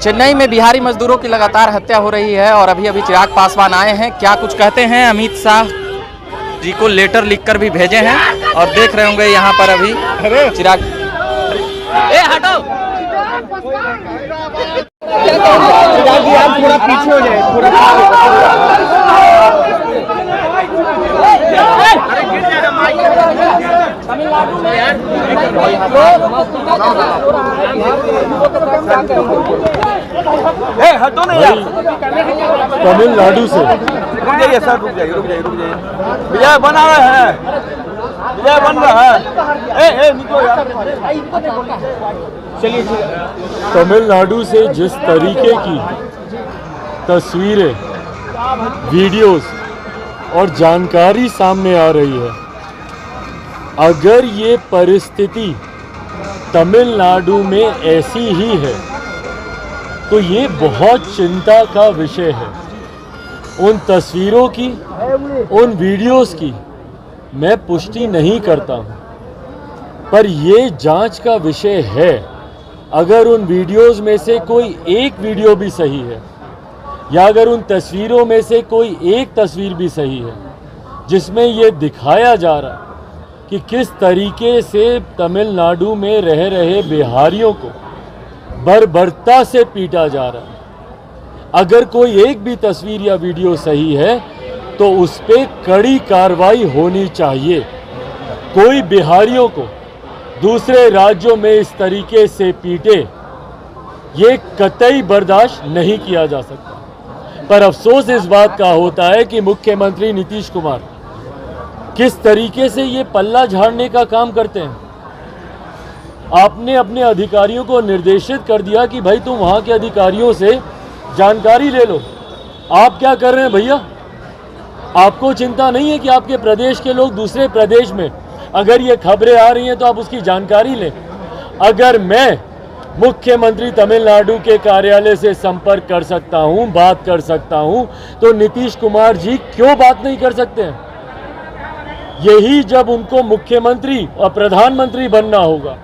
चेन्नई में बिहारी मजदूरों की लगातार हत्या हो रही है और अभी अभी चिराग पासवान आए हैं। क्या कुछ कहते हैं, अमित शाह जी को लेटर लिखकर भी भेजे हैं और देख रहे होंगे यहाँ पर अभी चिराग। हटो चिराग जी, आप थोड़ा पीछे हो जाए, हटो नहीं यार। तमिलनाडु से रुक जाइए सर, रुक जाइए भैया, बना रहे हैं, भैया बन रहा है। निकलो यार, चलिए। तमिलनाडु से जिस तरीके की तस्वीरें, वीडियोस और जानकारी सामने आ रही है, अगर ये परिस्थिति तमिलनाडु में ऐसी ही है तो ये बहुत चिंता का विषय है। उन तस्वीरों की, उन वीडियोस की मैं पुष्टि नहीं करता हूँ, पर ये जांच का विषय है। अगर उन वीडियोस में से कोई एक वीडियो भी सही है या अगर उन तस्वीरों में से कोई एक तस्वीर भी सही है जिसमें ये दिखाया जा रहा है कि किस तरीके से तमिलनाडु में रह रहे बिहारियों को बर्बरता से पीटा जा रहा है, अगर कोई एक भी तस्वीर या वीडियो सही है तो उस पर कड़ी कार्रवाई होनी चाहिए। कोई बिहारियों को दूसरे राज्यों में इस तरीके से पीटे, ये कतई बर्दाश्त नहीं किया जा सकता। पर अफसोस इस बात का होता है कि मुख्यमंत्री नीतीश कुमार किस तरीके से ये पल्ला झाड़ने का काम करते हैं। आपने अपने अधिकारियों को निर्देशित कर दिया कि भाई तुम वहाँ के अधिकारियों से जानकारी ले लो। आप क्या कर रहे हैं भैया? आपको चिंता नहीं है कि आपके प्रदेश के लोग दूसरे प्रदेश में अगर ये खबरें आ रही हैं तो आप उसकी जानकारी लें। अगर मैं मुख्यमंत्री तमिलनाडु के कार्यालय से संपर्क कर सकता हूं, बात कर सकता हूं, तो नीतीश कुमार जी क्यों बात नहीं कर सकते हैं? यही जब उनको मुख्यमंत्री और प्रधानमंत्री बनना होगा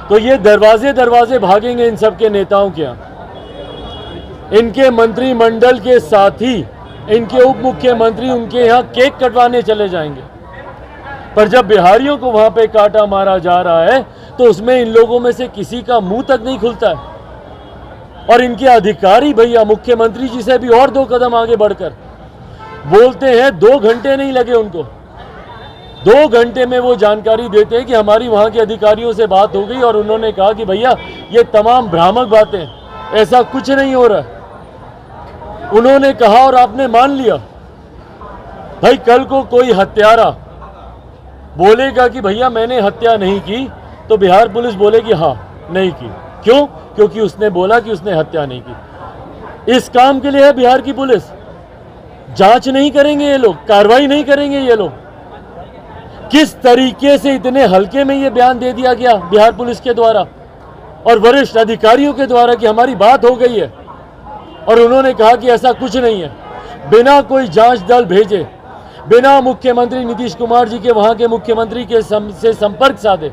तो ये दरवाजे दरवाजे भागेंगे इन सबके नेताओं के यहाँ। इनके मंत्रिमंडल के साथ ही इनके उप मुख्यमंत्री उनके यहाँ केक कटवाने चले जाएंगे। पर जब बिहारियों को वहां पे काटा मारा जा रहा है तो उसमें इन लोगों में से किसी का मुंह तक नहीं खुलता है। और इनके अधिकारी भैया मुख्यमंत्री जी से भी और 2 कदम आगे बढ़कर बोलते हैं। 2 घंटे नहीं लगे उनको, 2 घंटे में वो जानकारी देते हैं कि हमारी वहां के अधिकारियों से बात हो गई और उन्होंने कहा कि भैया ये तमाम भ्रामक बातें, ऐसा कुछ नहीं हो रहा है। उन्होंने कहा और आपने मान लिया। भाई कल को कोई हत्यारा बोलेगा कि भैया मैंने हत्या नहीं की, तो बिहार पुलिस बोलेगी हाँ नहीं की। क्यों? क्योंकि उसने बोला कि उसने हत्या नहीं की। इस काम के लिए है बिहार की पुलिस। जांच नहीं करेंगे ये लोग, कार्रवाई नहीं करेंगे ये लोग। किस तरीके से इतने हल्के में ये बयान दे दिया गया बिहार पुलिस के द्वारा और वरिष्ठ अधिकारियों के द्वारा कि हमारी बात हो गई है, और उन्होंने कहा कि ऐसा कुछ नहीं है। बिना कोई जांच दल भेजे, बिना मुख्यमंत्री नीतीश कुमार जी के वहां के मुख्यमंत्री के से संपर्क साधे,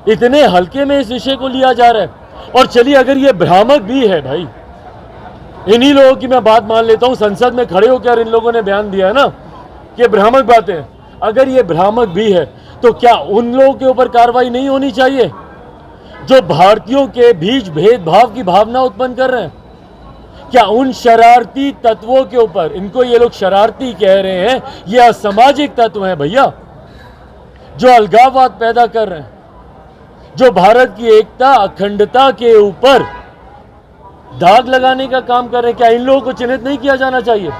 इतने हल्के में इस विषय को लिया जा रहा है। और चलिए अगर ये भ्रामक भी है भाई, इन्हीं लोगों की मैं बात मान लेता हूं, संसद में खड़े होकर इन लोगों ने बयान दिया है ना कि भ्रामक बातें हैं। अगर ये भ्रामक भी है तो क्या उन लोगों के ऊपर कार्रवाई नहीं होनी चाहिए जो भारतीयों के बीच भेदभाव की भावना उत्पन्न कर रहे हैं? क्या उन शरारती तत्वों के ऊपर, इनको ये लोग शरारती कह रहे हैं, ये असामाजिक तत्व हैं भैया, जो अलगाववाद पैदा कर रहे हैं, जो भारत की एकता अखंडता के ऊपर दाग लगाने का काम कर रहे हैं? क्या इन लोगों को चिन्हित नहीं किया जाना चाहिए?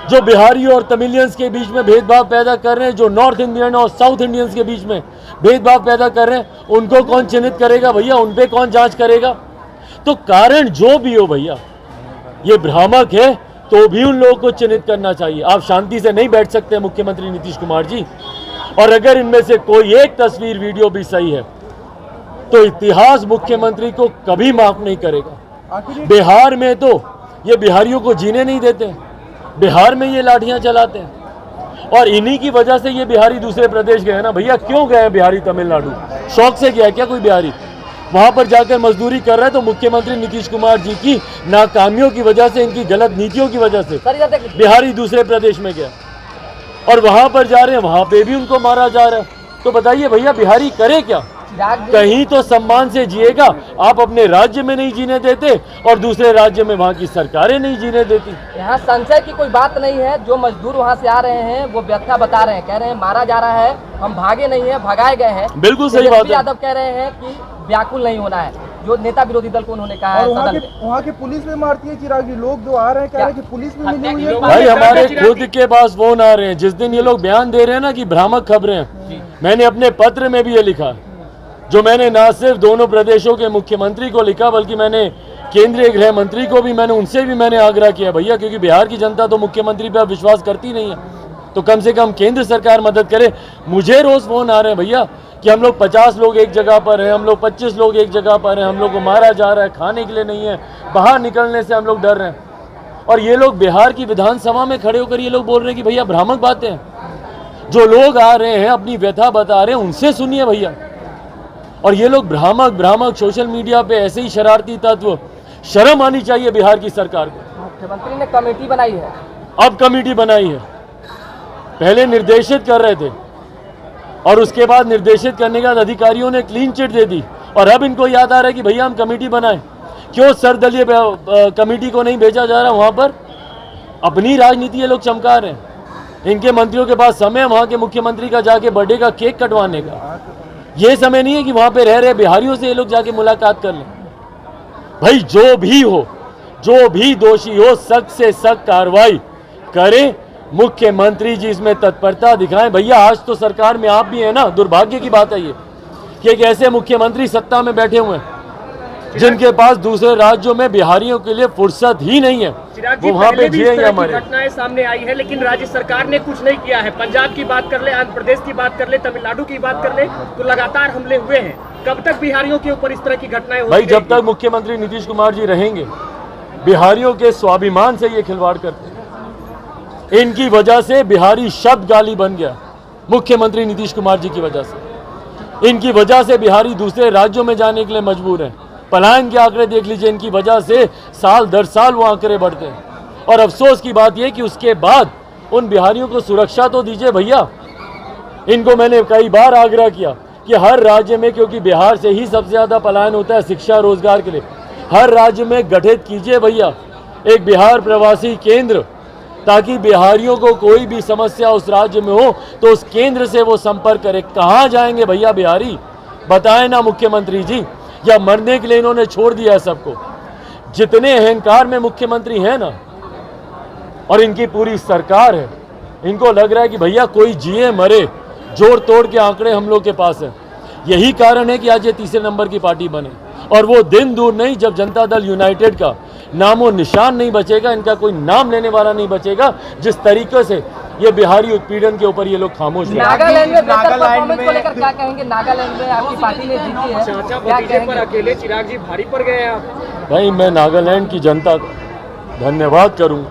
जो बिहारियों और तमिलियंस के बीच में भेदभाव पैदा कर रहे हैं, जो नॉर्थ इंडियन और साउथ इंडियंस के बीच में भेदभाव पैदा कर रहे हैं, उनको कौन चिन्हित करेगा भैया? उन पे कौन जांच करेगा? तो कारण जो भी हो भैया, ये भ्रामक है तो भी उन लोगों को चिन्हित करना चाहिए। आप शांति से नहीं बैठ सकते मुख्यमंत्री नीतीश कुमार जी। और अगर इनमें से कोई एक तस्वीर वीडियो भी सही है तो इतिहास मुख्यमंत्री को कभी माफ नहीं करेगा। बिहार में तो ये बिहारियों को जीने नहीं देते, बिहार में ये लाठियां चलाते हैं और इन्हीं की वजह से ये बिहारी दूसरे प्रदेश गए ना भैया। क्यों गए बिहारी तमिलनाडु? शौक से गया क्या कोई बिहारी? वहां पर जाकर मजदूरी कर रहे हैं, तो मुख्यमंत्री नीतीश कुमार जी की नाकामियों की वजह से, इनकी गलत नीतियों की वजह से बिहारी दूसरे प्रदेश में गया और वहां पर जा रहे हैं, वहां पे भी उनको मारा जा रहा है। तो बताइए भैया बिहारी करे क्या? कहीं तो सम्मान से जिएगा। आप अपने राज्य में नहीं जीने देते और दूसरे राज्य में वहाँ की सरकारें नहीं जीने देती। यहाँ संशय की कोई बात नहीं है। जो मजदूर वहाँ से आ रहे हैं वो व्यथा बता रहे हैं, कह रहे हैं मारा जा रहा है, हम भागे नहीं है, भगाए गए हैं। बिल्कुल सही बात है। यादव कह रहे हैं कि व्याकुल नहीं होना है, जो नेता विरोधी दल को उन्होंने कहा है। वहाँ की पुलिस में मारती है चिराग जी, लोग जो आ रहे हैं कह रहे हैं कि पुलिस में मिली हुई है। भाई हमारे खुद के पास फोन आ रहे हैं, जिस दिन ये लोग बयान दे रहे हैं ना कि भ्रामक खबरें हैं, मैंने अपने पत्र में भी ये लिखा, जो मैंने ना सिर्फ दोनों प्रदेशों के मुख्यमंत्री को लिखा बल्कि मैंने केंद्रीय गृह मंत्री को भी, उनसे भी मैंने आग्रह किया भैया, क्योंकि बिहार की जनता तो मुख्यमंत्री पर विश्वास करती नहीं है, तो कम से कम केंद्र सरकार मदद करे। मुझे रोज फोन आ रहे हैं भैया कि हम लोग 50 लोग एक जगह पर हैं, हम लोग 25 लोग एक जगह पर हैं, हम लोग को मारा जा रहा है, खाने के लिए नहीं है, बाहर निकलने से हम लोग डर रहे हैं। और ये लोग बिहार की विधानसभा में खड़े होकर ये लोग बोल रहे हैं कि भैया भ्रामक बातें हैं। जो लोग आ रहे हैं अपनी व्यथा बता रहे हैं, उनसे सुनिए भैया। और ये लोग भ्रामक सोशल मीडिया पे ऐसे ही शरारती तत्व, शर्म आनी चाहिए बिहार की सरकार को। मुख्यमंत्री ने कमेटी बनाई है, अब कमेटी बनाई है, पहले निर्देशित कर रहे थे और उसके बाद निर्देशित करने के बाद अधिकारियों ने क्लीन चिट दे दी और अब इनको याद आ रहा है कि भैया हम कमेटी बनाएं। क्यों सर्वदलीय कमेटी को नहीं भेजा जा रहा वहां पर? अपनी राजनीति ये लोग चमका रहे हैं। इनके मंत्रियों के पास समय है वहां के मुख्यमंत्री का जाके बर्थडे का केक कटवाने का, ये समय नहीं है कि वहां पे रह रहे बिहारियों से ये लोग जाके मुलाकात कर लें। भाई जो भी हो, जो भी दोषी हो, सख्त से सख्त कार्रवाई करें। मुख्यमंत्री जी इसमें तत्परता दिखाएं। भैया आज तो सरकार में आप भी हैं ना, दुर्भाग्य की बात है ये कि एक ऐसे मुख्यमंत्री सत्ता में बैठे हुए हैं जिनके पास दूसरे राज्यों में बिहारियों के लिए फुर्सत ही नहीं है, वो वहाँ पे जिएंगे। हमारे घटनाएं सामने आई है लेकिन राज्य सरकार ने कुछ नहीं किया है। पंजाब की बात कर ले, आंध्र प्रदेश की बात कर ले, तमिलनाडु की बात कर ले, तो लगातार हमले हुए हैं। कब तक बिहारियों के ऊपर इस तरह की घटनाएं होती भाई जब तक मुख्यमंत्री नीतीश कुमार जी रहेंगे, बिहारियों के स्वाभिमान से ये खिलवाड़ करते हैं। इनकी वजह से बिहारी शब्द गाली बन गया, मुख्यमंत्री नीतीश कुमार जी की वजह से। इनकी वजह से बिहारी दूसरे राज्यों में जाने के लिए मजबूर हैं। पलायन के आंकड़े देख लीजिए, इनकी वजह से साल दर साल वो आंकड़े बढ़ते हैं। और अफसोस की बात यह कि उसके बाद उन बिहारियों को सुरक्षा तो दीजिए भैया। इनको मैंने कई बार आग्रह किया कि हर राज्य में, क्योंकि बिहार से ही सबसे ज़्यादा पलायन होता है शिक्षा रोजगार के लिए, हर राज्य में गठित कीजिए भैया एक बिहार प्रवासी केंद्र, ताकि बिहारियों को कोई भी समस्या उस राज्य में हो तो उस केंद्र से वो संपर्क करे। कहाँ जाएंगे भैया बिहारी, बताएं ना मुख्यमंत्री जी, या मरने के लिए इन्होंने छोड़ दिया है सबको। जितने अहंकार में मुख्यमंत्री हैं ना, और इनकी पूरी सरकार है, इनको लग रहा है कि भैया कोई जिए मरे, जोड़ तोड़ के आंकड़े हम लोग के पास है। यही कारण है कि आज ये तीसरे नंबर की पार्टी बने, और वो दिन दूर नहीं जब जनता दल यूनाइटेड का नामो निशान नहीं बचेगा, इनका कोई नाम लेने वाला नहीं बचेगा। जिस तरीके से ये बिहारी उत्पीड़न के ऊपर ये लोग खामोश हैं। नागालैंड में बेहतर परफॉर्मेंस को लेकर क्या कहेंगे? नागालैंड में आपकी पार्टी ने जीती है, क्या कहेंगे? अकेले चिराग जी भारी पड़ गए आप। भाई मैं नागालैंड की जनता का धन्यवाद करूं,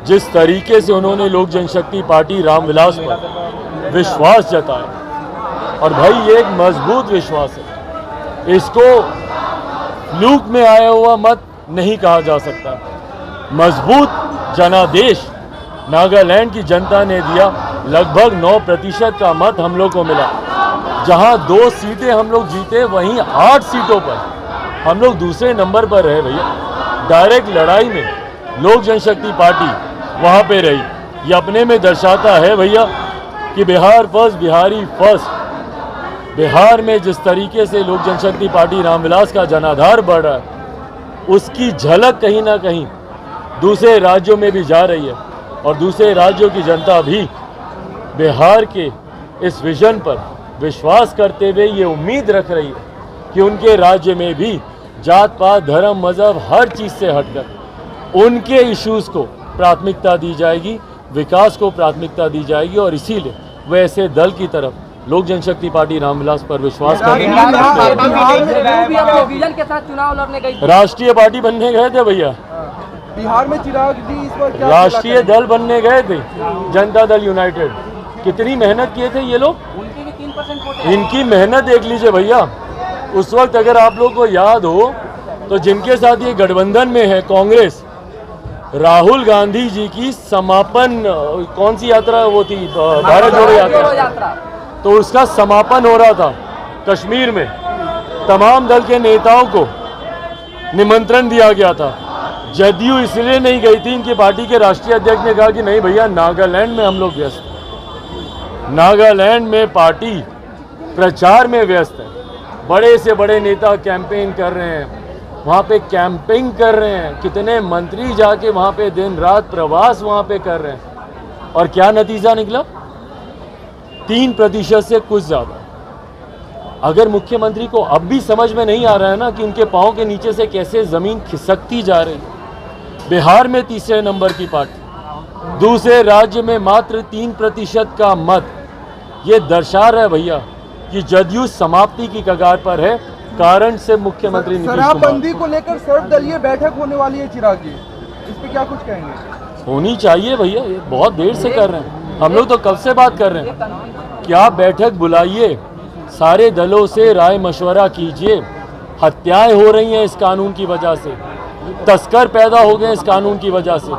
जिस तरीके से उन्होंने लोक जनशक्ति पार्टी रामविलास पर विश्वास जताया, और भाई ये एक मजबूत विश्वास है, इसको फ्लूक में आया हुआ मत नहीं कहा जा सकता। मजबूत जनादेश नागालैंड की जनता ने दिया। लगभग 9% का मत हम लोग को मिला। जहां 2 सीटें हम लोग जीते, वहीं 8 सीटों पर हम लोग दूसरे नंबर पर रहे भैया। डायरेक्ट लड़ाई में लोक जनशक्ति पार्टी वहां पे रही। ये अपने में दर्शाता है भैया कि बिहार फर्स्ट, बिहारी फर्स्ट। बिहार में जिस तरीके से लोक जनशक्ति पार्टी रामविलास का जनाधार बढ़ रहा है, उसकी झलक कहीं ना कहीं दूसरे राज्यों में भी जा रही है, और दूसरे राज्यों की जनता भी बिहार के इस विजन पर विश्वास करते हुए ये उम्मीद रख रही है कि उनके राज्य में भी जात पात, धर्म, मजहब, हर चीज़ से हटकर उनके इश्यूज़ को प्राथमिकता दी जाएगी, विकास को प्राथमिकता दी जाएगी। और इसीलिए वे ऐसे दल की तरफ लोक जनशक्ति पार्टी रामविलास पर विश्वास करेंगे। के साथ चुनाव लड़ने गई, राष्ट्रीय पार्टी बनने गए थे भैया, बिहार में चिराग जी इस पर क्या राष्ट्रीय दल बनने गए थे, जनता दल यूनाइटेड। कितनी मेहनत किए थे ये लोग, उनकी भी 3% वोट है। इनकी मेहनत देख लीजिए भैया। उस वक्त अगर आप लोग को याद हो तो जिनके साथ ये गठबंधन में है कांग्रेस, राहुल गांधी जी की समापन कौन सी यात्रा वो थी, भारत जोड़ो यात्रा, तो उसका समापन हो रहा था कश्मीर में। तमाम दल के नेताओं को निमंत्रण दिया गया था। जदयू इसलिए नहीं गई थी, इनकी पार्टी के राष्ट्रीय अध्यक्ष ने कहा कि नहीं भैया, नागालैंड में हम लोग व्यस्त हैं, नागालैंड में पार्टी प्रचार में व्यस्त है, बड़े से बड़े नेता कैंपेन कर रहे हैं, वहाँ पे कैंपिंग कर रहे हैं, कितने मंत्री जाके वहाँ पे दिन रात प्रवास वहाँ पे कर रहे हैं, और क्या नतीजा निकला? 3% से कुछ ज़्यादा। अगर मुख्यमंत्री को अब भी समझ में नहीं आ रहा है ना कि उनके पाँव के नीचे से कैसे ज़मीन खिसकती जा रही है। बिहार में तीसरे नंबर की पार्टी, दूसरे राज्य में मात्र 3% का मत, ये दर्शा रहा है भैया कि जदयू समाप्ति की कगार पर है। कारण से मुख्यमंत्री नीतीश कुमार। शराबबंदी को लेकर सर्वदलीय बैठक होने वाली है चिराग जी, इस पे क्या कुछ कहेंगे? होनी चाहिए भैया, ये बहुत देर से कर रहे हैं, हम लोग तो कब से बात कर रहे हैं। क्या बैठक बुलाइए, सारे दलों से राय मशवरा कीजिए। हत्याएं हो रही हैं इस कानून की वजह से, तस्कर पैदा हो गए इस कानून की वजह से,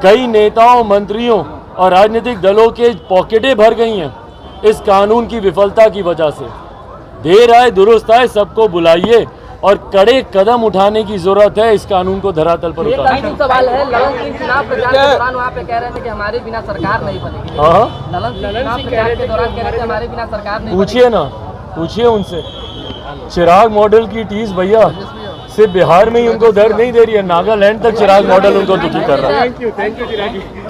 कई नेताओं, मंत्रियों और राजनीतिक दलों के पॉकेटें भर गई हैं इस कानून की विफलता की वजह से। देर आए दुरुस्त आए, सबको बुलाइए और कड़े कदम उठाने की जरूरत है इस कानून को धरातल पर एक उतारने। अंतिम सवाल है, ललन सिंह चुनाव प्रचार के दौरान वहाँ पे कह रहे थे कि हमारे बिना सरकार नहीं बनेगी। हाँ, ललन सिंह चुनाव प्रचार के दौरान कह रहे थे हमारे बिना सरकार नहीं पूछिए ना, पूछिए उनसे। चिराग मॉडल की टीज भैया सिर्फ बिहार में ही उनको दर्द नहीं दे रही है, नागालैंड तक चिराग मॉडल उनको दुखी कर रहा है। Thank you Chirag ji.